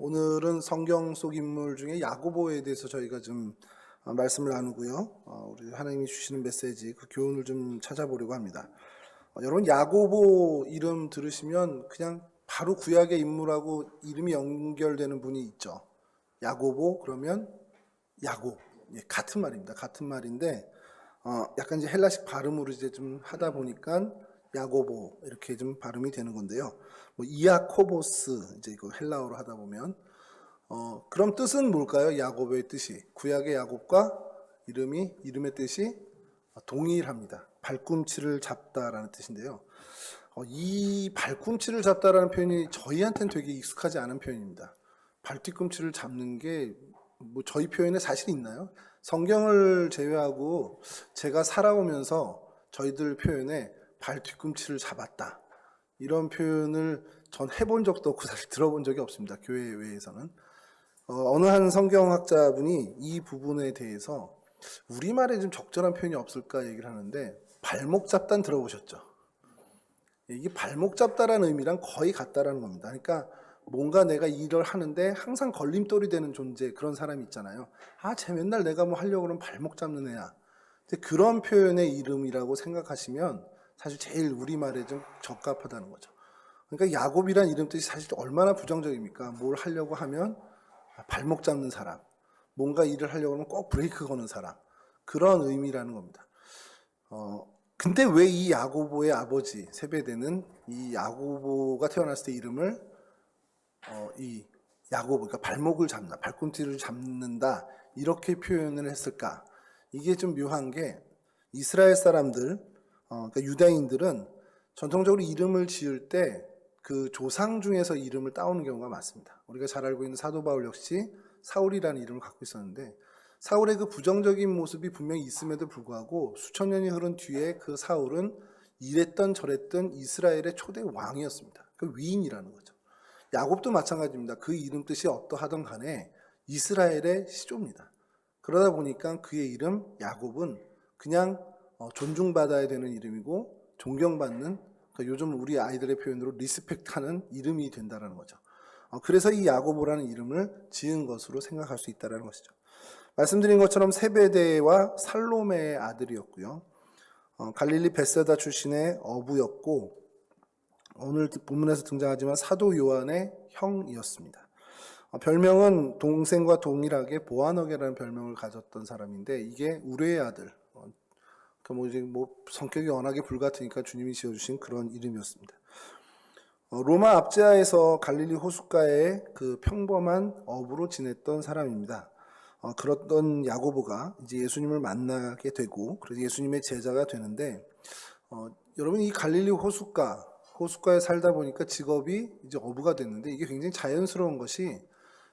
오늘은 성경 속 인물 중에 야고보에 대해서 저희가 좀 말씀을 나누고요. 우리 하나님이 주시는 메시지, 그 교훈을 좀 찾아보려고 합니다. 여러분, 야고보 이름 들으시면 그냥 바로 구약의 인물하고 이름이 연결되는 분이 있죠. 야고보 그러면 야곱, 같은 말입니다. 같은 말인데 약간 이제 헬라식 발음으로 이제 좀 하다 보니까 야고보 이렇게 좀 발음이 되는 건데요. 뭐 이아코보스 이제 이거 헬라어로 하다 보면 그럼 뜻은 뭘까요? 야곱의 뜻이 구약의 야곱과 이름의 뜻이 동일합니다. 발꿈치를 잡다라는 뜻인데요. 이 발꿈치를 잡다라는 표현이 저희한테는 되게 익숙하지 않은 표현입니다. 발뒤꿈치를 잡는 게 뭐 저희 표현에 사실 있나요? 성경을 제외하고 제가 살아오면서 저희들 표현에 발뒤꿈치를 잡았다 이런 표현을 전 해본 적도 없고 사실 들어본 적이 없습니다. 교회 외에서는. 어느 한 성경학자분이 이 부분에 대해서 우리말에 좀 적절한 표현이 없을까 얘기를 하는데 발목 잡다는 들어보셨죠? 이게 발목 잡다라는 의미랑 거의 같다라는 겁니다. 그러니까 뭔가 내가 일을 하는데 항상 걸림돌이 되는 존재, 그런 사람이 있잖아요. 쟤 맨날 내가 뭐 하려고 그러면 발목 잡는 애야. 그런 표현의 이름이라고 생각하시면 사실 제일 우리말에 좀 적합하다는 거죠. 그러니까 야곱이란 이름 뜻이 사실 얼마나 부정적입니까? 뭘 하려고 하면 발목 잡는 사람, 뭔가 일을 하려고 하면 꼭 브레이크 거는 사람, 그런 의미라는 겁니다. 근데 왜 이 야고보의 아버지 세베대는 이 야고보가 태어났을 때 이름을 이 야고보, 그러니까 발목을 잡나, 발꿈치를 잡는다 이렇게 표현을 했을까? 이게 좀 묘한 게 이스라엘 사람들, 그러니까 유대인들은 전통적으로 이름을 지을 때 그 조상 중에서 이름을 따오는 경우가 많습니다. 우리가 잘 알고 있는 사도 바울 역시 사울이라는 이름을 갖고 있었는데 사울의 그 부정적인 모습이 분명히 있음에도 불구하고 수천 년이 흐른 뒤에 그 사울은 이랬던 저랬던 이스라엘의 초대 왕이었습니다. 그 위인이라는 거죠. 야곱도 마찬가지입니다. 그 이름 뜻이 어떠하든 간에 이스라엘의 시조입니다. 그러다 보니까 그의 이름 야곱은 그냥 존중받아야 되는 이름이고 존경받는, 그러니까 요즘 우리 아이들의 표현으로 리스펙트하는 이름이 된다는 거죠. 그래서 이 야고보라는 이름을 지은 것으로 생각할 수 있다는 것이죠. 말씀드린 것처럼 세베대와 살로메의 아들이었고요. 갈릴리 벳세다 출신의 어부였고 오늘 본문에서 등장하지만 사도 요한의 형이었습니다. 별명은 동생과 동일하게 보아너게라는 별명을 가졌던 사람인데 이게 우레의 아들. 뭐 성격이 워낙에 불같으니까 주님이 지어주신 그런 이름이었습니다. 로마 압제하에서 갈릴리 호숫가에 그 평범한 어부로 지냈던 사람입니다. 그렇던 야고보가 이제 예수님을 만나게 되고 그래서 예수님의 제자가 되는데 여러분 이 갈릴리 호숫가에 살다 보니까 직업이 이제 어부가 됐는데 이게 굉장히 자연스러운 것이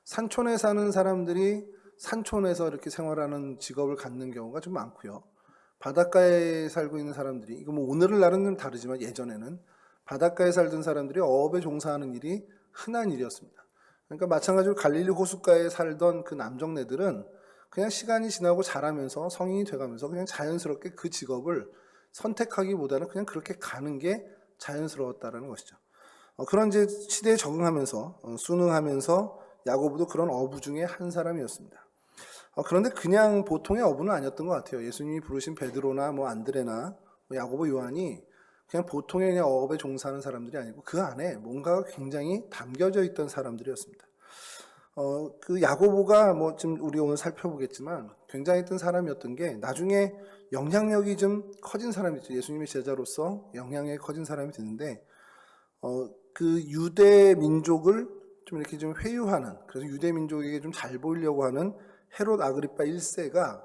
산촌에 사는 사람들이 산촌에서 이렇게 생활하는 직업을 갖는 경우가 좀 많고요. 바닷가에 살고 있는 사람들이, 이거 뭐 오늘날은 좀 다르지만 예전에는 바닷가에 살던 사람들이 어업에 종사하는 일이 흔한 일이었습니다. 그러니까 마찬가지로 갈릴리 호숫가에 살던 그 남정네들은 그냥 시간이 지나고 자라면서 성인이 돼가면서 그냥 자연스럽게 그 직업을 선택하기보다는 그냥 그렇게 가는 게 자연스러웠다는 것이죠. 그런 이제 시대에 적응하면서 순응하면서 야고보도 그런 어부 중에 한 사람이었습니다. 그런데 그냥 보통의 어부는 아니었던 것 같아요. 예수님이 부르신 베드로나 뭐 안드레나 뭐 야고보, 요한이 그냥 보통의 그냥 어업에 종사하는 사람들이 아니고 그 안에 뭔가가 굉장히 담겨져 있던 사람들이었습니다. 그 야고보가 뭐 지금 우리 오늘 살펴보겠지만 굉장히 했던 사람이었던 게 나중에 영향력이 좀 커진 사람이죠. 예수님의 제자로서 영향력이 커진 사람이 되는데 그 유대 민족을 좀 이렇게 좀 회유하는, 그래서 유대 민족에게 좀 잘 보이려고 하는 헤롯 아그리파 1세가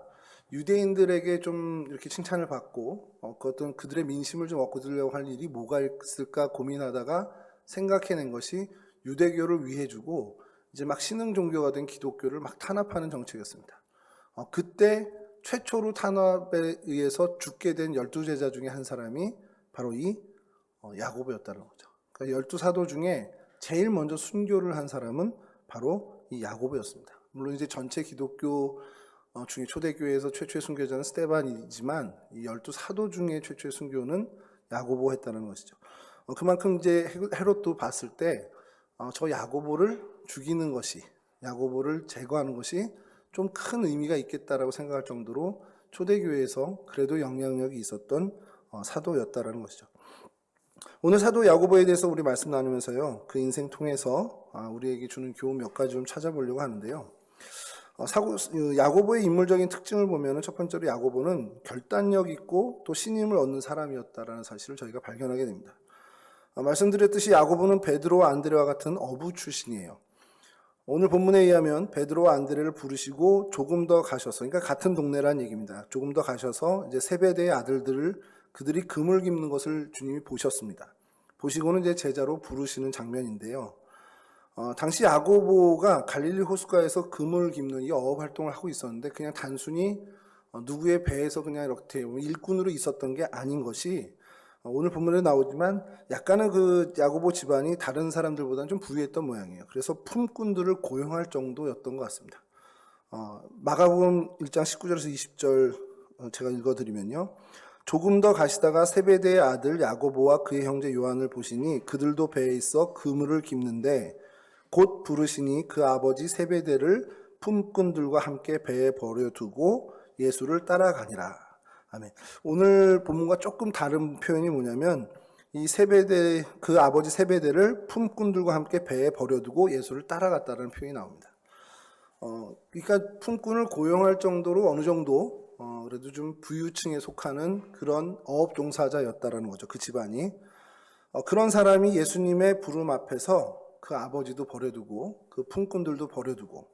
유대인들에게 좀 이렇게 칭찬을 받고 어떤 그들의 민심을 좀 얻으려고 할 일이 뭐가 있을까 고민하다가 생각해낸 것이 유대교를 위해주고 이제 막 신흥 종교가 된 기독교를 막 탄압하는 정책이었습니다. 그때 최초로 탄압에 의해서 죽게 된 12제자 중에 한 사람이 바로 이 야고보였다는 거죠. 그러니까 12사도 중에 제일 먼저 순교를 한 사람은 바로 이 야고보였습니다. 물론 이제 전체 기독교 중에 초대교회에서 최초의 순교자는 스데반이지만 이 12사도 중에 최초의 순교는 야고보 했다는 것이죠. 그만큼 이제 헤롯도 봤을 때 저 야고보를 죽이는 것이, 야고보를 제거하는 것이 좀 큰 의미가 있겠다라고 생각할 정도로 초대교회에서 그래도 영향력이 있었던 사도였다라는 것이죠. 오늘 사도 야고보에 대해서 우리 말씀 나누면서요, 그 인생 통해서 우리에게 주는 교훈 몇 가지 좀 찾아보려고 하는데요. 야고보의 인물적인 특징을 보면 첫 번째로 야고보는 결단력 있고 또 신임을 얻는 사람이었다라는 사실을 저희가 발견하게 됩니다. 말씀드렸듯이 야고보는 베드로와 안드레와 같은 어부 출신이에요. 오늘 본문에 의하면 베드로와 안드레를 부르시고 조금 더 가셔서, 그러니까 같은 동네란 얘기입니다. 조금 더 가셔서 이제 세베대의 아들들을 그들이 금을 깁는 것을 주님이 보셨습니다. 보시고는 이제 제자로 부르시는 장면인데요. 당시 야고보가 갈릴리 호숫가에서 금을 깁는 이 어업 활동을 하고 있었는데 그냥 단순히 누구의 배에서 그냥 이렇게 일꾼으로 있었던 게 아닌 것이 오늘 본문에 나오지만 약간은 그 야고보 집안이 다른 사람들보다는 좀 부유했던 모양이에요. 그래서 품꾼들을 고용할 정도였던 것 같습니다. 마가복음 1장 19절에서 20절 제가 읽어드리면요. 조금 더 가시다가 세베대의 아들 야고보와 그의 형제 요한을 보시니 그들도 배에 있어 그물을 깁는데 곧 부르시니 그 아버지 세베대를 품꾼들과 함께 배에 버려두고 예수를 따라가니라. 아멘. 오늘 본문과 조금 다른 표현이 뭐냐면 이 세베대, 그 아버지 세베대를 품꾼들과 함께 배에 버려두고 예수를 따라갔다는 표현이 나옵니다. 그러니까 품꾼을 고용할 정도로 어느 정도 그래도 좀 부유층에 속하는 그런 어업 종사자였다라는 거죠. 그 집안이. 그런 사람이 예수님의 부름 앞에서 그 아버지도 버려두고 그 품꾼들도 버려두고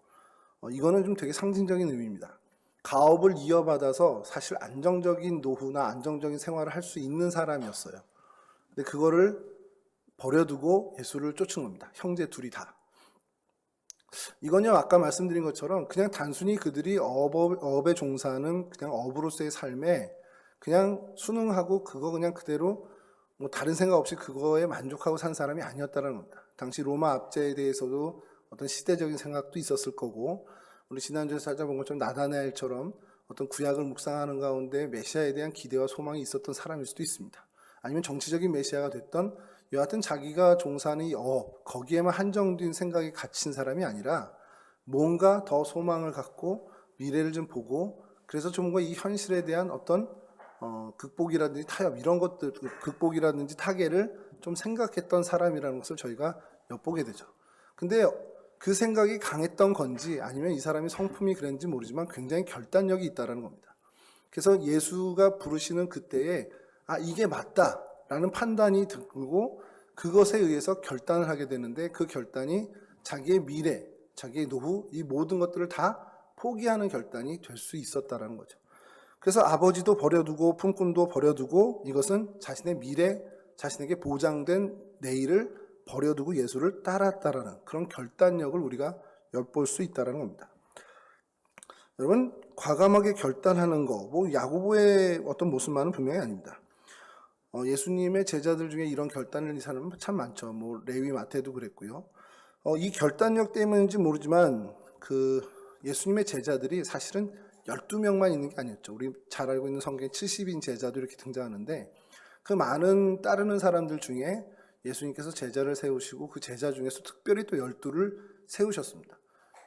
이거는 좀 되게 상징적인 의미입니다. 가업을 이어받아서 사실 안정적인 노후나 안정적인 생활을 할 수 있는 사람이었어요. 근데 그거를 버려두고 예수를 쫓은 겁니다. 형제 둘이 다. 이건요, 아까 말씀드린 것처럼 그냥 단순히 그들이 어업에 종사하는 그냥 어부로서의 삶에 그냥 순응하고 그거 그냥 그대로 뭐 다른 생각 없이 그거에 만족하고 산 사람이 아니었다는 겁니다. 당시 로마 압제에 대해서도 어떤 시대적인 생각도 있었을 거고, 우리 지난주에 찾아본 것처럼 나다나엘처럼 어떤 구약을 묵상하는 가운데 메시아에 대한 기대와 소망이 있었던 사람일 수도 있습니다. 아니면 정치적인 메시아가 됐던, 여하튼 자기가 종사하는 이 거기에만 한정된 생각이 갇힌 사람이 아니라 뭔가 더 소망을 갖고 미래를 좀 보고, 그래서 좀 이 현실에 대한 어떤 극복이라든지 타협, 이런 것들, 극복이라든지 타개를 좀 생각했던 사람이라는 것을 저희가 엿보게 되죠. 근데 그 생각이 강했던 건지 아니면 이 사람이 성품이 그랬는지 모르지만 굉장히 결단력이 있다는 겁니다. 그래서 예수가 부르시는 그때에 이게 맞다라는 판단이 들고 그것에 의해서 결단을 하게 되는데, 그 결단이 자기의 미래, 자기의 노후, 이 모든 것들을 다 포기하는 결단이 될 수 있었다는 거죠. 그래서 아버지도 버려두고 품꾼도 버려두고 이것은 자신의 미래, 자신에게 보장된 내일을 버려두고 예수를 따랐다라는 그런 결단력을 우리가 엿볼 수 있다는 겁니다. 여러분, 과감하게 결단하는 거, 야고보의 어떤 모습만은 분명히 아닙니다. 예수님의 제자들 중에 이런 결단을 이 사람은 참 많죠. 레위 마태도 그랬고요. 이 결단력 때문인지 모르지만 그 예수님의 제자들이 사실은 12명만 있는 게 아니었죠. 우리 잘 알고 있는 성경에 70인 제자도 이렇게 등장하는데, 그 많은 따르는 사람들 중에 예수님께서 제자를 세우시고 그 제자 중에서 특별히 또 12를 세우셨습니다.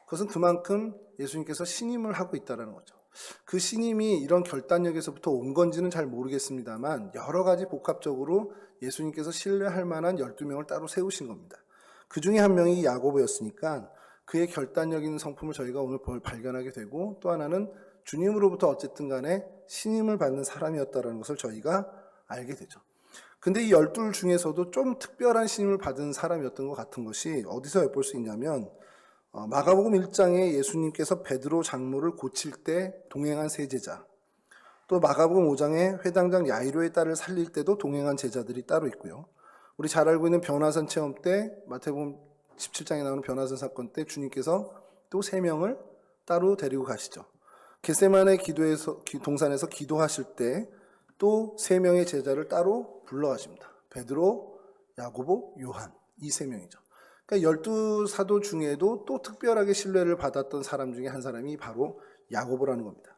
그것은 그만큼 예수님께서 신임을 하고 있다는 거죠. 그 신임이 이런 결단력에서부터 온 건지는 잘 모르겠습니다만 여러 가지 복합적으로 예수님께서 신뢰할 만한 12명을 따로 세우신 겁니다. 그 중에 한 명이 야고보였으니까 그의 결단력 있는 성품을 저희가 오늘 발견하게 되고, 또 하나는 주님으로부터 어쨌든 간에 신임을 받는 사람이었다는 것을 저희가 알게 되죠. 근데 이 12 중에서도 좀 특별한 신임을 받은 사람이었던 것 같은 것이 어디서 엿볼 수 있냐면, 마가복음 1장에 예수님께서 베드로 장로를 고칠 때 동행한 세 제자, 또 마가복음 5장에 회당장 야이로의 딸을 살릴 때도 동행한 제자들이 따로 있고요. 우리 잘 알고 있는 변화산 체험 때, 마태복음 17장에 나오는 변화산 사건 때 주님께서 또 3명을 따로 데리고 가시죠. 겟세마네 동산에서 기도하실 때 또 3명의 제자를 따로 불러가십니다. 베드로, 야고보, 요한, 이 3명이죠. 그러니까 12사도 중에도 또 특별하게 신뢰를 받았던 사람 중에 한 사람이 바로 야고보라는 겁니다.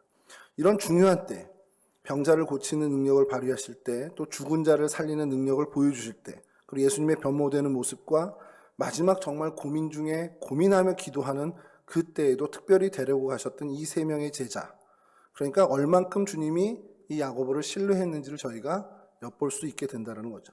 이런 중요한 때, 병자를 고치는 능력을 발휘하실 때, 또 죽은 자를 살리는 능력을 보여주실 때, 그리고 예수님의 변모되는 모습과 마지막 정말 고민 중에 고민하며 기도하는 그때에도 특별히 데리고 가셨던 이 세 명의 제자. 그러니까 얼만큼 주님이 이 야고보를 신뢰했는지를 저희가 엿볼 수 있게 된다는 거죠.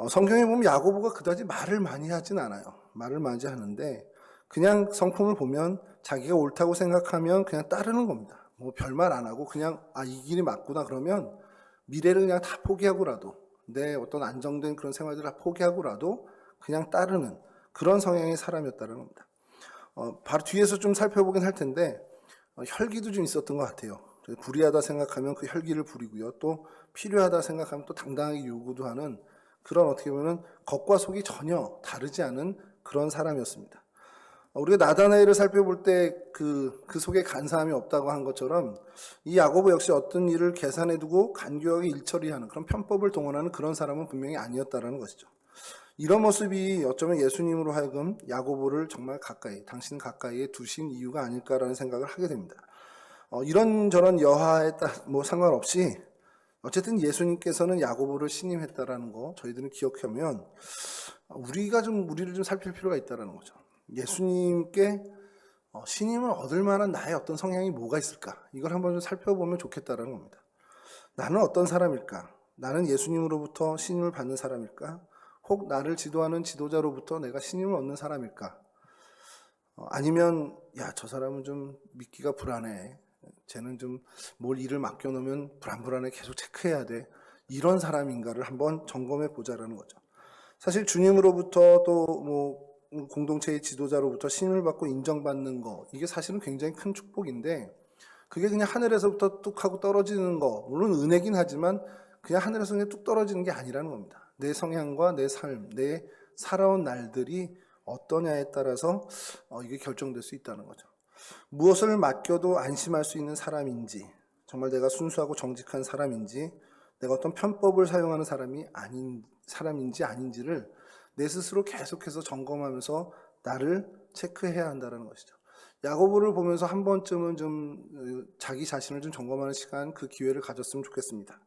성경에 보면 야고보가 그다지 말을 많이 하진 않아요. 말을 많이 하는데 그냥 성품을 보면 자기가 옳다고 생각하면 그냥 따르는 겁니다. 뭐 별말 안 하고 그냥 이 길이 맞구나 그러면 미래를 그냥 다 포기하고라도 내 어떤 안정된 그런 생활들을 다 포기하고라도 그냥 따르는 그런 성향의 사람이었다는 겁니다. 바로 뒤에서 좀 살펴보긴 할 텐데 혈기도 좀 있었던 것 같아요. 불의하다 생각하면 그 혈기를 부리고요. 또 필요하다 생각하면 또 당당하게 요구도 하는 그런 어떻게 보면 겉과 속이 전혀 다르지 않은 그런 사람이었습니다. 우리가 나다나엘을 살펴볼 때 그 속에 간사함이 없다고 한 것처럼 이 야고보 역시 어떤 일을 계산해 두고 간교하게 일처리하는 그런 편법을 동원하는 그런 사람은 분명히 아니었다라는 것이죠. 이런 모습이 어쩌면 예수님으로 하여금 야고보를 정말 가까이, 당신 가까이에 두신 이유가 아닐까라는 생각을 하게 됩니다. 이런저런 여하에 뭐 상관없이 어쨌든 예수님께서는 야고보를 신임했다라는 거 저희들은 기억하면 우리를 좀 살필 필요가 있다라는 거죠. 예수님께 신임을 얻을 만한 나의 어떤 성향이 뭐가 있을까? 이걸 한번 좀 살펴보면 좋겠다라는 겁니다. 나는 어떤 사람일까? 나는 예수님으로부터 신임을 받는 사람일까? 혹 나를 지도하는 지도자로부터 내가 신임을 얻는 사람일까? 아니면 저 사람은 좀 믿기가 불안해. 쟤는 좀 뭘 일을 맡겨놓으면 불안불안해 계속 체크해야 돼. 이런 사람인가를 한번 점검해 보자라는 거죠. 사실 주님으로부터 또 뭐 공동체의 지도자로부터 신임을 받고 인정받는 거 이게 사실은 굉장히 큰 축복인데 그게 그냥 하늘에서부터 뚝 하고 떨어지는 거 물론 은혜긴 하지만 그냥 하늘에서 그냥 뚝 떨어지는 게 아니라는 겁니다. 내 성향과 내 삶, 내 살아온 날들이 어떠냐에 따라서 이게 결정될 수 있다는 거죠. 무엇을 맡겨도 안심할 수 있는 사람인지 정말 내가 순수하고 정직한 사람인지 내가 어떤 편법을 사용하는 사람인지 아닌지를 내 스스로 계속해서 점검하면서 나를 체크해야 한다는 것이죠. 야고보를 보면서 한 번쯤은 좀 자기 자신을 좀 점검하는 시간 그 기회를 가졌으면 좋겠습니다.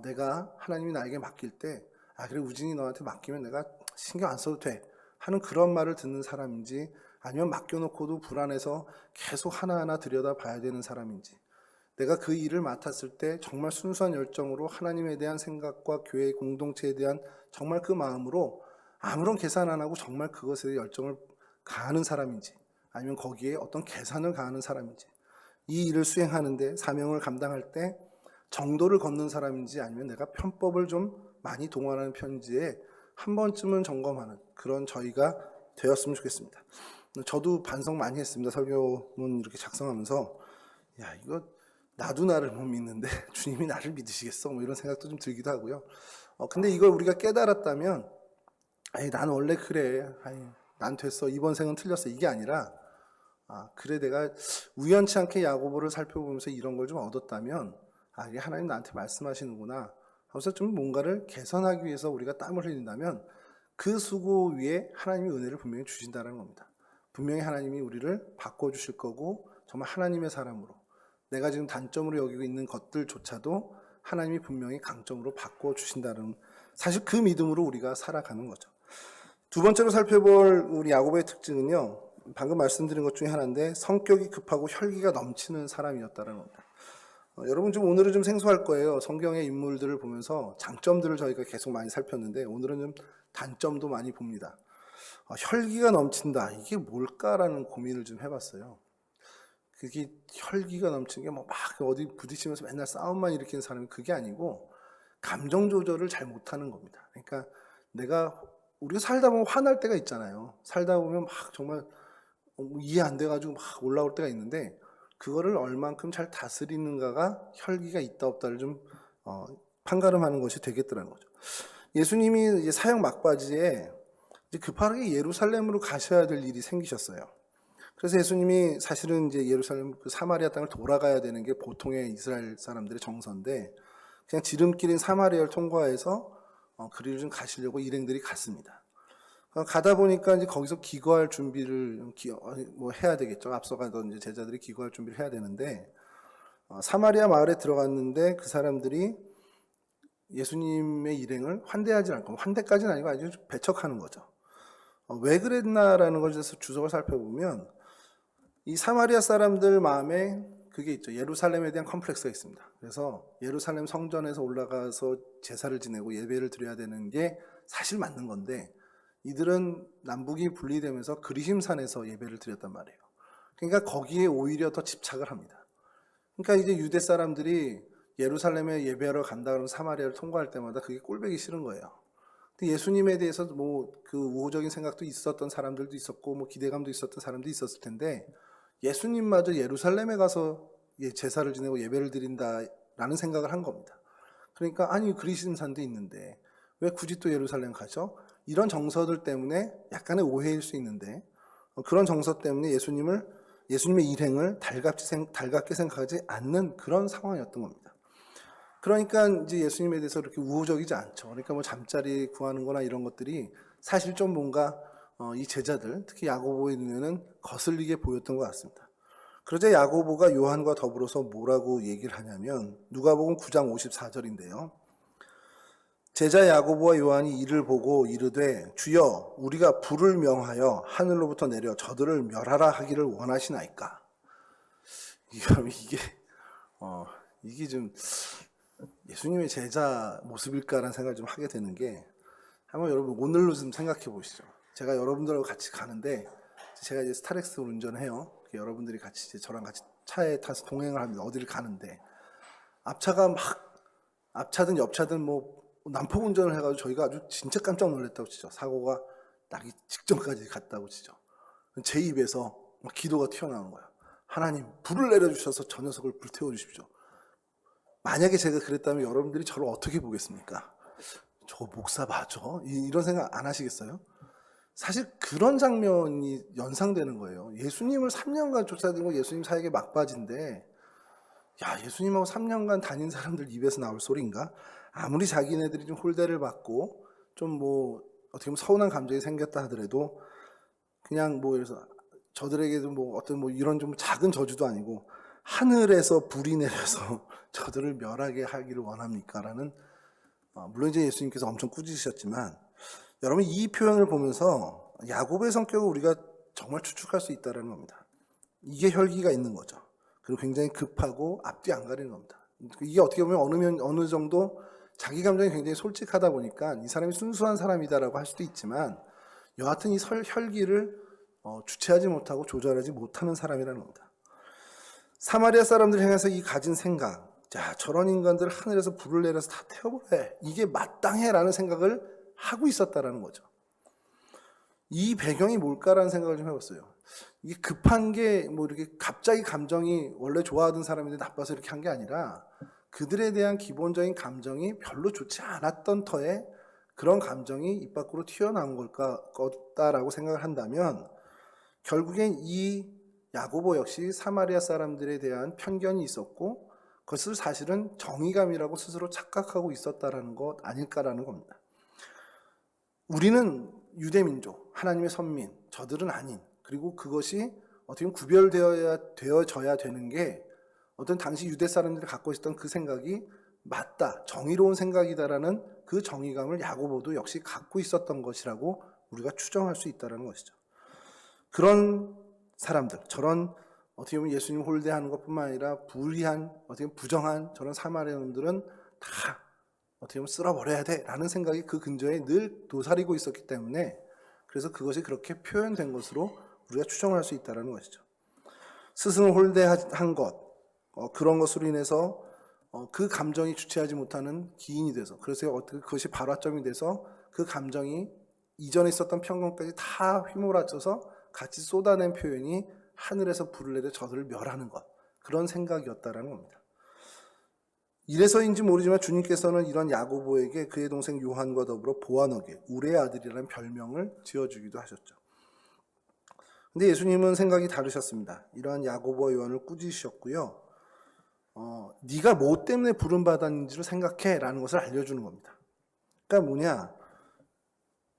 내가 하나님이 나에게 맡길 때 그래 우진이 너한테 맡기면 내가 신경 안 써도 돼 하는 그런 말을 듣는 사람인지 아니면 맡겨놓고도 불안해서 계속 하나하나 들여다봐야 되는 사람인지 내가 그 일을 맡았을 때 정말 순수한 열정으로 하나님에 대한 생각과 교회 공동체에 대한 정말 그 마음으로 아무런 계산 안 하고 정말 그것에 열정을 가하는 사람인지 아니면 거기에 어떤 계산을 가하는 사람인지 이 일을 수행하는데 사명을 감당할 때 정도를 걷는 사람인지 아니면 내가 편법을 좀 많이 동원하는 편인지에 한 번쯤은 점검하는 그런 저희가 되었으면 좋겠습니다. 저도 반성 많이 했습니다. 설교문 이렇게 작성하면서 이거 나도 나를 못 믿는데 주님이 나를 믿으시겠어? 뭐 이런 생각도 좀 들기도 하고요. 근데 이걸 우리가 깨달았다면 난 원래 그래. 난 됐어. 이번 생은 틀렸어. 이게 아니라 그래 내가 우연치 않게 야고보를 살펴보면서 이런 걸 좀 얻었다면 이게 하나님 나한테 말씀하시는구나 하면서 좀 뭔가를 개선하기 위해서 우리가 땀을 흘린다면 그 수고 위에 하나님이 은혜를 분명히 주신다는 겁니다. 분명히 하나님이 우리를 바꿔주실 거고 정말 하나님의 사람으로 내가 지금 단점으로 여기고 있는 것들조차도 하나님이 분명히 강점으로 바꿔주신다는 사실 그 믿음으로 우리가 살아가는 거죠. 두 번째로 살펴볼 우리 야고보의 특징은요. 방금 말씀드린 것 중에 하나인데 성격이 급하고 혈기가 넘치는 사람이었다는 겁니다. 여러분 좀 오늘은 좀 생소할 거예요. 성경의 인물들을 보면서 장점들을 저희가 계속 많이 살폈는데 오늘은 좀 단점도 많이 봅니다. 혈기가 넘친다. 이게 뭘까라는 고민을 좀 해봤어요. 그게 혈기가 넘치는 게 뭐 막 어디 부딪히면서 맨날 싸움만 일으키는 사람이 그게 아니고 감정 조절을 잘 못하는 겁니다. 그러니까 우리가 살다 보면 화날 때가 있잖아요. 살다 보면 막 정말 이해 안 돼가지고 막 올라올 때가 있는데 그거를 얼만큼 잘 다스리는가가 혈기가 있다 없다를 좀 판가름하는 것이 되겠더라는 거죠. 예수님이 이제 사형 막바지에 이제 급하게 예루살렘으로 가셔야 될 일이 생기셨어요. 그래서 예수님이 사실은 이제 예루살렘 그 사마리아 땅을 돌아가야 되는 게 보통의 이스라엘 사람들의 정서인데 그냥 지름길인 사마리아를 통과해서 그 길을 좀 가시려고 일행들이 갔습니다. 가다 보니까 이제 거기서 기거할 준비를 뭐 해야 되겠죠. 앞서가던 이제 제자들이 기거할 준비를 해야 되는데 사마리아 마을에 들어갔는데 그 사람들이 예수님의 일행을 환대하지 않고 환대까지는 아니고 아주 배척하는 거죠. 왜 그랬나라는 것에 대해서 주석을 살펴보면 이 사마리아 사람들 마음에 그게 있죠. 예루살렘에 대한 컴플렉스가 있습니다. 그래서 예루살렘 성전에서 올라가서 제사를 지내고 예배를 드려야 되는 게 사실 맞는 건데 이들은 남북이 분리되면서 그리심산에서 예배를 드렸단 말이에요. 그러니까 거기에 오히려 더 집착을 합니다. 그러니까 이제 유대 사람들이 예루살렘에 예배하러 간다 그러면 사마리아를 통과할 때마다 그게 꼴보기 싫은 거예요. 근데 예수님에 대해서 뭐 그 우호적인 생각도 있었던 사람들도 있었고 뭐 기대감도 있었던 사람도 있었을 텐데 예수님마저 예루살렘에 가서 제사를 지내고 예배를 드린다라는 생각을 한 겁니다. 그러니까 아니 그리심산도 있는데 왜 굳이 또 예루살렘 가죠? 이런 정서들 때문에 약간의 오해일 수 있는데 그런 정서 때문에 예수님의 일행을 달갑게 생각하지 않는 그런 상황이었던 겁니다. 그러니까 이제 예수님에 대해서 그렇게 우호적이지 않죠. 그러니까 뭐 잠자리 구하는 거나 이런 것들이 사실 좀 뭔가 이 제자들, 특히 야고보의 눈에는 거슬리게 보였던 것 같습니다. 그러자 야고보가 요한과 더불어서 뭐라고 얘기를 하냐면 누가복음 9장 54절인데요. 제자 야고보와 요한이 이를 보고 이르되 주여 우리가 불을 명하여 하늘로부터 내려 저들을 멸하라 하기를 원하시나이까. 이게 좀 예수님의 제자 모습일까라는 생각을 좀 하게 되는 게 한번 여러분 오늘로 좀 생각해 보시죠. 제가 여러분들하고 같이 가는데 제가 이제 스타렉스 운전해요. 여러분들이 같이 이제 저랑 같이 차에 타서 동행을 합니다. 어디를 가는데 앞차가 막 앞차든 옆차든 뭐 난폭 운전을 해가지고 저희가 아주 진짜 깜짝 놀랐다고 치죠. 사고가 나기 직전까지 갔다고 치죠. 제 입에서 막 기도가 튀어나오는 거예요. 하나님 불을 내려주셔서 저 녀석을 불태워 주십시오. 만약에 제가 그랬다면 여러분들이 저를 어떻게 보겠습니까? 저 목사 맞아? 이런 생각 안 하시겠어요? 사실 그런 장면이 연상되는 거예요. 예수님을 3년간 쫓아다니고 예수님 사역에 막바지인데 야 예수님하고 3년간 다닌 사람들 입에서 나올 소리인가? 아무리 자기네들이 좀 홀대를 받고 좀 뭐 어떻게 보면 서운한 감정이 생겼다 하더라도 그냥 뭐 그래서 저들에게도 뭐 어떤 뭐 이런 좀 작은 저주도 아니고 하늘에서 불이 내려서 저들을 멸하게 하기를 원합니까? 라는 물론 이제 예수님께서 엄청 꾸짖으셨지만 여러분 이 표현을 보면서 야고보의 성격을 우리가 정말 추측할 수 있다는 겁니다. 이게 혈기가 있는 거죠. 그리고 굉장히 급하고 앞뒤 안 가리는 겁니다. 이게 어떻게 보면 어느 정도 자기 감정이 굉장히 솔직하다 보니까 이 사람이 순수한 사람이다라고 할 수도 있지만 여하튼 이 혈기를 주체하지 못하고 조절하지 못하는 사람이라는 겁니다. 사마리아 사람들 향해서 이 가진 생각, 자 저런 인간들 하늘에서 불을 내려서 다 태워버려 이게 마땅해라는 생각을 하고 있었다라는 거죠. 이 배경이 뭘까라는 생각을 좀 해봤어요. 이게 급한 게 뭐 이렇게 갑자기 감정이 원래 좋아하던 사람인데 나빠서 이렇게 한 게 아니라 그들에 대한 기본적인 감정이 별로 좋지 않았던 터에 그런 감정이 입 밖으로 튀어나온 거다라고 생각을 한다면 결국엔 이 야고보 역시 사마리아 사람들에 대한 편견이 있었고 그것을 사실은 정의감이라고 스스로 착각하고 있었다라는 것 아닐까라는 겁니다. 우리는 유대민족, 하나님의 선민, 저들은 아닌 그리고 그것이 어떻게 보면 구별되어져야 되는 게 어떤 당시 유대 사람들이 갖고 있었던 그 생각이 맞다, 정의로운 생각이다라는 그 정의감을 야고보도 역시 갖고 있었던 것이라고 우리가 추정할 수 있다는 것이죠. 그런 사람들, 저런 어떻게 보면 예수님 홀대하는 것뿐만 아니라 불의한, 어떻게 보면 부정한 저런 사마리아인들은 다 어떻게 보면 쓸어버려야 돼라는 생각이 그 근저에 늘 도사리고 있었기 때문에 그래서 그것이 그렇게 표현된 것으로 우리가 추정할 수 있다는 것이죠. 스승을 홀대한 것, 그런 것으로 인해서 그 감정이 주체하지 못하는 기인이 돼서 그래서 그것이 발화점이 돼서 그 감정이 이전에 있었던 편견까지 다 휘몰아쳐서 같이 쏟아낸 표현이 하늘에서 불을 내려 저들을 멸하는 것, 그런 생각이었다라는 겁니다. 이래서인지 모르지만 주님께서는 이런 야고보에게 그의 동생 요한과 더불어 보아너게 우레의 아들이라는 별명을 지어주기도 하셨죠. 근데 예수님은 생각이 다르셨습니다. 이러한 야고보와 요한을 꾸짖으셨고요. 네가 뭐 때문에 부름 받았는지를 생각해 라는 것을 알려주는 겁니다. 그러니까 뭐냐,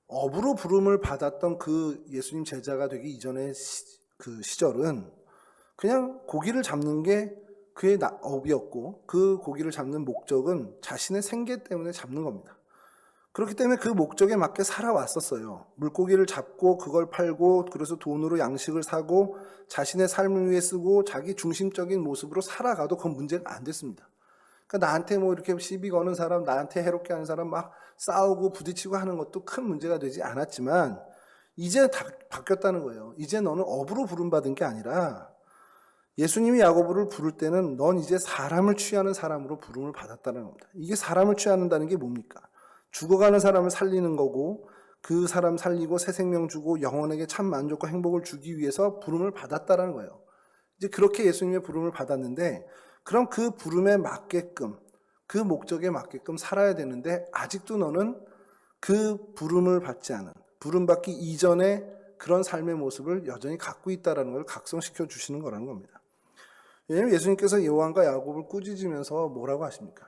업으로 부름을 받았던 그 예수님 제자가 되기 이전의 그 시절은 그냥 고기를 잡는 게 그의 업이었고 그 고기를 잡는 목적은 자신의 생계 때문에 잡는 겁니다. 그렇기 때문에 그 목적에 맞게 살아왔었어요. 물고기를 잡고 그걸 팔고 그래서 돈으로 양식을 사고 자신의 삶을 위해 쓰고 자기 중심적인 모습으로 살아가도 그건 문제가 안 됐습니다. 그러니까 나한테 뭐 이렇게 시비 거는 사람, 나한테 해롭게 하는 사람 막 싸우고 부딪히고 하는 것도 큰 문제가 되지 않았지만 이제 다 바뀌었다는 거예요. 이제 너는 업으로 부름받은 게 아니라 예수님이 야고보를 부를 때는 넌 이제 사람을 취하는 사람으로 부름을 받았다는 겁니다. 이게 사람을 취한다는 게 뭡니까? 죽어가는 사람을 살리는 거고 그 사람 살리고 새 생명 주고 영혼에게 참 만족과 행복을 주기 위해서 부름을 받았다는 거예요. 이제 그렇게 예수님의 부름을 받았는데 그럼 그 부름에 맞게끔 그 목적에 맞게끔 살아야 되는데 아직도 너는 그 부름을 받지 않은 부름받기 이전에 그런 삶의 모습을 여전히 갖고 있다는 걸 각성시켜 주시는 거라는 겁니다. 왜냐하면 예수님께서 요한과 야곱을 꾸짖으면서 뭐라고 하십니까?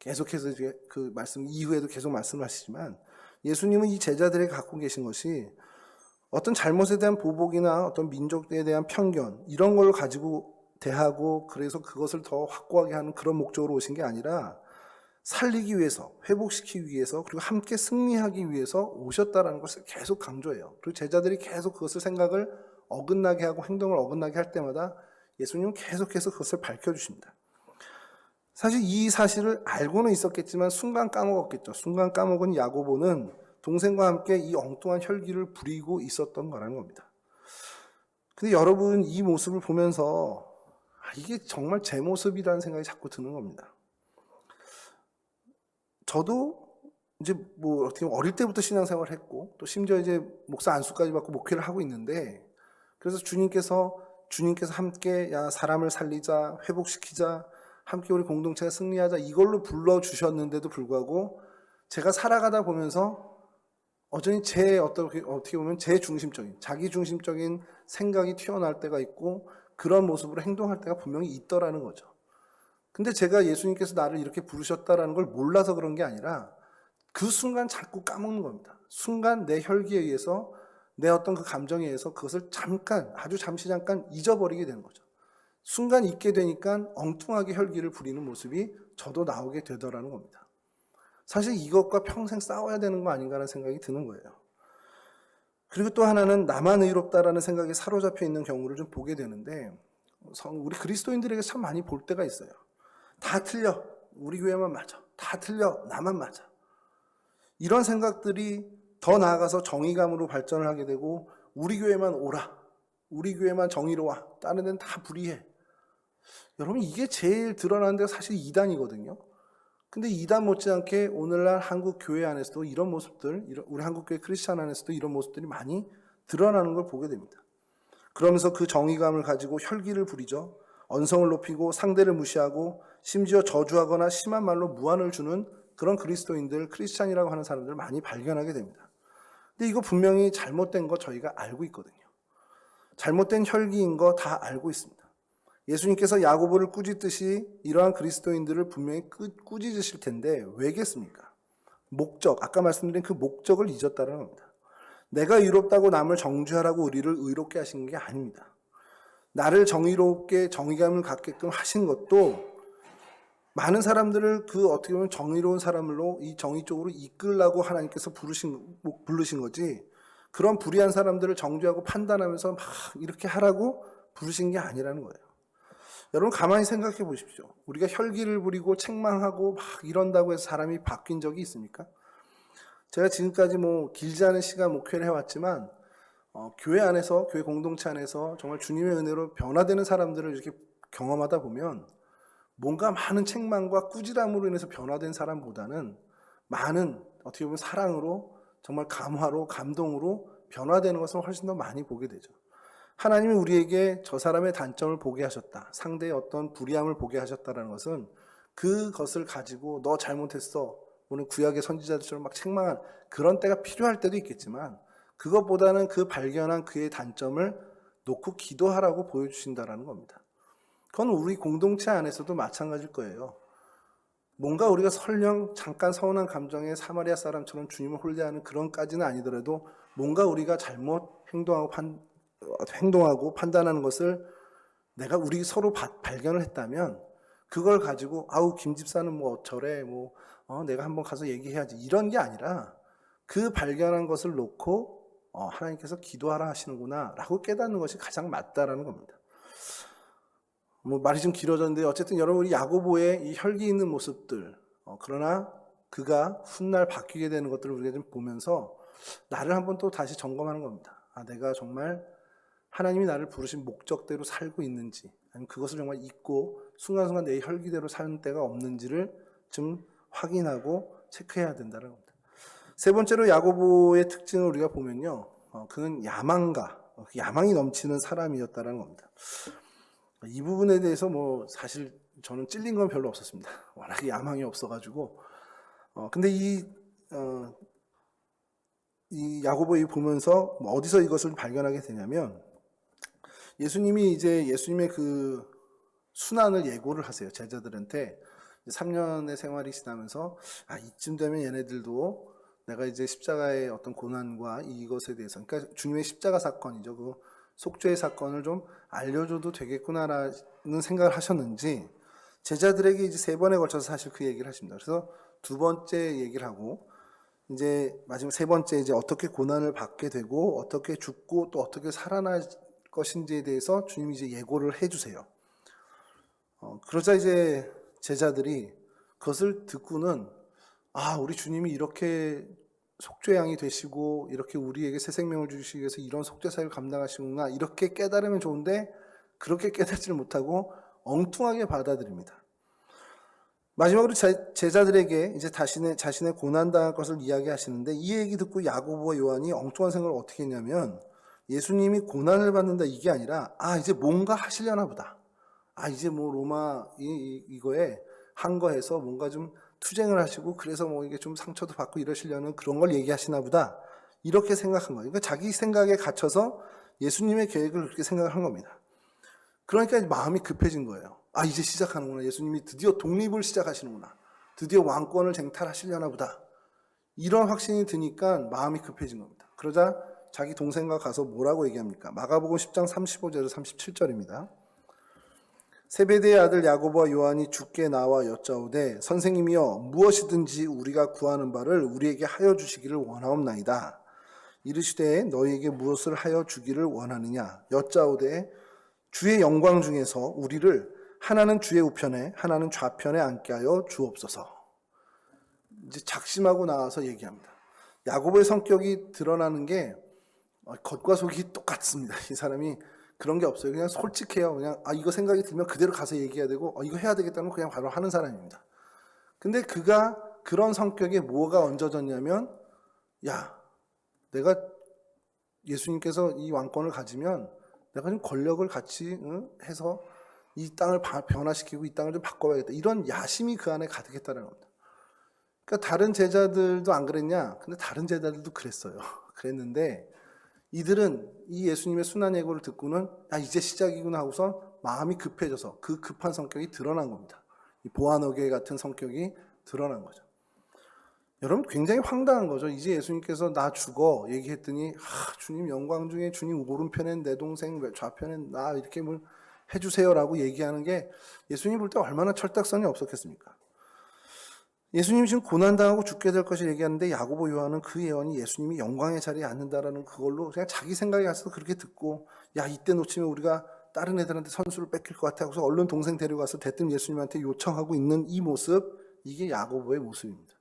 계속해서 그 말씀 이후에도 계속 말씀하시지만 예수님은 이 제자들에게 갖고 계신 것이 어떤 잘못에 대한 보복이나 어떤 민족에 대한 편견 이런 걸 가지고 대하고 그래서 그것을 더 확고하게 하는 그런 목적으로 오신 게 아니라 살리기 위해서, 회복시키기 위해서 그리고 함께 승리하기 위해서 오셨다라는 것을 계속 강조해요. 그리고 제자들이 계속 그것을 생각을 어긋나게 하고 행동을 어긋나게 할 때마다 예수님은 계속해서 그것을 밝혀주십니다. 사실 이 사실을 알고는 있었겠지만 순간 까먹었겠죠. 순간 까먹은 야고보는 동생과 함께 이 엉뚱한 혈기를 부리고 있었던 거라는 겁니다. 근데 여러분 이 모습을 보면서 이게 정말 제 모습이라는 생각이 자꾸 드는 겁니다. 저도 이제 뭐 어떻게 보면 어릴 때부터 신앙생활을 했고 또 심지어 이제 목사 안수까지 받고 목회를 하고 있는데 그래서 주님께서 함께 야 사람을 살리자 회복시키자 함께 우리 공동체가 승리하자 이걸로 불러주셨는데도 불구하고 제가 살아가다 보면서 여전히 어떻게 보면 제 중심적인 자기 중심적인 생각이 튀어나올 때가 있고 그런 모습으로 행동할 때가 분명히 있더라는 거죠. 근데 제가 예수님께서 나를 이렇게 부르셨다라는 걸 몰라서 그런 게 아니라 그 순간 자꾸 까먹는 겁니다. 순간 내 혈기에 의해서 내 어떤 그 감정에 의해서 그것을 아주 잠시 잠깐 잊어버리게 되는 거죠. 순간 잊게 되니까 엉뚱하게 혈기를 부리는 모습이 저도 나오게 되더라는 겁니다. 사실 이것과 평생 싸워야 되는 거 아닌가라는 생각이 드는 거예요. 그리고 또 하나는 나만 의롭다라는 생각에 사로잡혀 있는 경우를 좀 보게 되는데 우리 그리스도인들에게 참 많이 볼 때가 있어요. 다 틀려. 우리 교회만 맞아. 다 틀려. 나만 맞아. 이런 생각들이 더 나아가서 정의감으로 발전을 하게 되고 우리 교회만 옳아. 우리 교회만 정의로워. 다른 데는 다 불의해. 여러분 이게 제일 드러나는 데가 사실 이단이거든요. 근데 이단 못지않게 오늘날 한국 교회 안에서도 이런 모습들, 우리 한국 교회 크리스찬 안에서도 이런 모습들이 많이 드러나는 걸 보게 됩니다. 그러면서 그 정의감을 가지고 혈기를 부리죠. 언성을 높이고 상대를 무시하고 심지어 저주하거나 심한 말로 무안을 주는 그런 그리스도인들, 크리스찬이라고 하는 사람들을 많이 발견하게 됩니다. 근데 이거 분명히 잘못된 거 저희가 알고 있거든요. 잘못된 혈기인 거 다 알고 있습니다. 예수님께서 야고보를 꾸짖듯이 이러한 그리스도인들을 분명히 꾸짖으실 텐데 왜겠습니까? 목적, 아까 말씀드린 그 목적을 잊었다는 겁니다. 내가 의롭다고 남을 정죄하라고 우리를 의롭게 하신 게 아닙니다. 나를 정의롭게 정의감을 갖게끔 하신 것도 많은 사람들을 그 어떻게 보면 정의로운 사람으로 이 정의 쪽으로 이끌라고 하나님께서 부르신 거지 그런 불의한 사람들을 정죄하고 판단하면서 막 이렇게 하라고 부르신 게 아니라는 거예요. 여러분 가만히 생각해 보십시오. 우리가 혈기를 부리고 책망하고 막 이런다고 해서 사람이 바뀐 적이 있습니까? 제가 지금까지 길지 않은 시간 목회를 해왔지만 교회 안에서 교회 공동체 안에서 정말 주님의 은혜로 변화되는 사람들을 이렇게 경험하다 보면 뭔가 많은 책망과 꾸지람으로 인해서 변화된 사람보다는 많은 어떻게 보면 사랑으로 정말 감화로 감동으로 변화되는 것을 훨씬 더 많이 보게 되죠. 하나님이 우리에게 저 사람의 단점을 보게 하셨다. 상대의 어떤 불의함을 보게 하셨다는 것은 그것을 가지고 너 잘못했어. 오늘 구약의 선지자들처럼 막 책망한 그런 때가 필요할 때도 있겠지만 그것보다는 그 발견한 그의 단점을 놓고 기도하라고 보여주신다는 겁니다. 그건 우리 공동체 안에서도 마찬가지일 거예요. 뭔가 우리가 설령 잠깐 서운한 감정에 사마리아 사람처럼 주님을 홀대하는 그런까지는 아니더라도 뭔가 우리가 잘못 행동하고 판단하는 것을 우리 서로 발견을 했다면 그걸 가지고 김 집사는 저래 내가 한번 가서 얘기해야지 이런 게 아니라 그 발견한 것을 놓고 하나님께서 기도하라 하시는구나 라고 깨닫는 것이 가장 맞다라는 겁니다. 뭐 말이 좀 길어졌는데 어쨌든 여러분 우리 야고보의 이 혈기 있는 모습들 그러나 그가 훗날 바뀌게 되는 것들을 우리가 좀 보면서 나를 한번 또 다시 점검하는 겁니다. 내가 정말 하나님이 나를 부르신 목적대로 살고 있는지 아니면 그것을 정말 잊고 순간순간 내 혈기대로 사는 때가 없는지를 좀 확인하고 체크해야 된다는 겁니다. 세 번째로 야고보의 특징을 우리가 보면요, 그는 야망이 넘치는 사람이었다는 겁니다. 이 부분에 대해서 뭐 사실 저는 찔린 건 별로 없었습니다. 워낙에 야망이 없어가지고. 근데 이 야고보에 보면서 어디서 이것을 발견하게 되냐면 예수님이 이제 예수님의 그 순환을 예고를 하세요. 제자들한테 3년의 생활이 지나면서 이쯤 되면 얘네들도 내가 이제 십자가의 어떤 고난과 이것에 대해서 그러니까 주님의 십자가 사건이죠. 그 속죄의 사건을 좀 알려줘도 되겠구나라는 생각을 하셨는지 제자들에게 이제 3번에 걸쳐서 사실 그 얘기를 하십니다. 그래서 2번째 얘기를 하고 이제 마지막 3번째 이제 어떻게 고난을 받게 되고 어떻게 죽고 또 어떻게 살아날 것인지에 대해서 주님이 이제 예고를 해주세요. 그러자 이제 제자들이 그것을 듣고는 우리 주님이 이렇게 속죄양이 되시고 이렇게 우리에게 새 생명을 주시기 위해서 이런 속죄 사역을 감당하시구나 이렇게 깨달으면 좋은데 그렇게 깨닫지를 못하고 엉뚱하게 받아들입니다. 마지막으로 제자들에게 이제 자신의 고난당할 것을 이야기하시는데 이 얘기 듣고 야고보와 요한이 엉뚱한 생각을 어떻게 했냐면 예수님이 고난을 받는다 이게 아니라 이제 뭔가 하시려나 보다. 이제 뭐 로마 이거에 항거해서 뭔가 좀 투쟁을 하시고 그래서 뭐 이게 좀 상처도 받고 이러시려는 그런 걸 얘기하시나 보다. 이렇게 생각한 거예요. 그러니까 자기 생각에 갇혀서 예수님의 계획을 그렇게 생각을 한 겁니다. 그러니까 마음이 급해진 거예요. 이제 시작하는구나. 예수님이 드디어 독립을 시작하시는구나. 드디어 왕권을 쟁탈하시려나 보다. 이런 확신이 드니까 마음이 급해진 겁니다. 그러자 자기 동생과 가서 뭐라고 얘기합니까? 마가복음 10장 35절에서 37절입니다. 세베대의 아들 야고보와 요한이 주께 나와 여짜오되 선생님이여 무엇이든지 우리가 구하는 바를 우리에게 하여 주시기를 원하옵나이다. 이르시되 너희에게 무엇을 하여 주기를 원하느냐? 여짜오되 주의 영광 중에서 우리를 하나는 주의 우편에 하나는 좌편에 앉게 하여 주옵소서. 이제 작심하고 나와서 얘기합니다. 야고보의 성격이 드러나는 게 겉과 속이 똑같습니다. 이 사람이 그런 게 없어요. 그냥 솔직해요. 그냥 이거 생각이 들면 그대로 가서 얘기해야 되고 이거 해야 되겠다는 거 그냥 바로 하는 사람입니다. 근데 그가 그런 성격에 뭐가 얹어졌냐면 내가 예수님께서 이 왕권을 가지면 내가 좀 권력을 같이 해서 이 땅을 변화시키고 이 땅을 좀 바꿔봐야겠다. 이런 야심이 그 안에 가득했다는 겁니다. 그러니까 다른 제자들도 안 그랬냐? 근데 다른 제자들도 그랬어요. 그랬는데 이들은 이 예수님의 순환 예고를 듣고는 이제 시작이구나 하고서 마음이 급해져서 그 급한 성격이 드러난 겁니다. 이 보아너게 같은 성격이 드러난 거죠. 여러분 굉장히 황당한 거죠. 이제 예수님께서 나 죽어 얘기했더니 주님 영광 중에 주님 오른편엔 내 동생 좌편엔 나 이렇게 뭘 해주세요라고 얘기하는 게 예수님 볼 때 얼마나 철딱선이 없었겠습니까? 예수님이 지금 고난당하고 죽게 될 것을 얘기하는데 야고보 요한은 그 예언이 예수님이 영광의 자리에 앉는다라는 그걸로 그냥 자기 생각에 가서 그렇게 듣고 이때 놓치면 우리가 다른 애들한테 선수를 뺏길 것 같아 하고서 얼른 동생 데려가서 대뜸 예수님한테 요청하고 있는 이 모습, 이게 야고보의 모습입니다.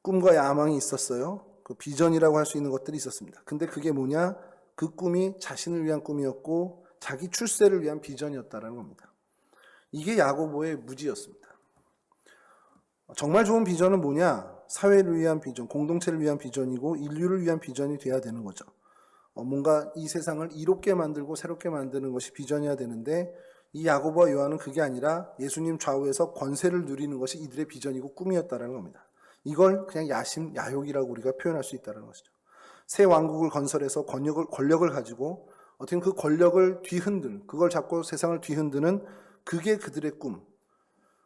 꿈과 야망이 있었어요. 그 비전이라고 할 수 있는 것들이 있었습니다. 근데 그게 뭐냐? 그 꿈이 자신을 위한 꿈이었고 자기 출세를 위한 비전이었다는 겁니다. 이게 야고보의 무지였습니다. 정말 좋은 비전은 뭐냐? 사회를 위한 비전, 공동체를 위한 비전이고 인류를 위한 비전이 돼야 되는 거죠. 뭔가 이 세상을 이롭게 만들고 새롭게 만드는 것이 비전이어야 되는데 이 야고보와 요한은 그게 아니라 예수님 좌우에서 권세를 누리는 것이 이들의 비전이고 꿈이었다는 겁니다. 이걸 그냥 야욕이라고 우리가 표현할 수 있다는 것이죠. 새 왕국을 건설해서 권력을 가지고 어떻게 그 권력을 그걸 잡고 세상을 뒤흔드는 그게 그들의 꿈.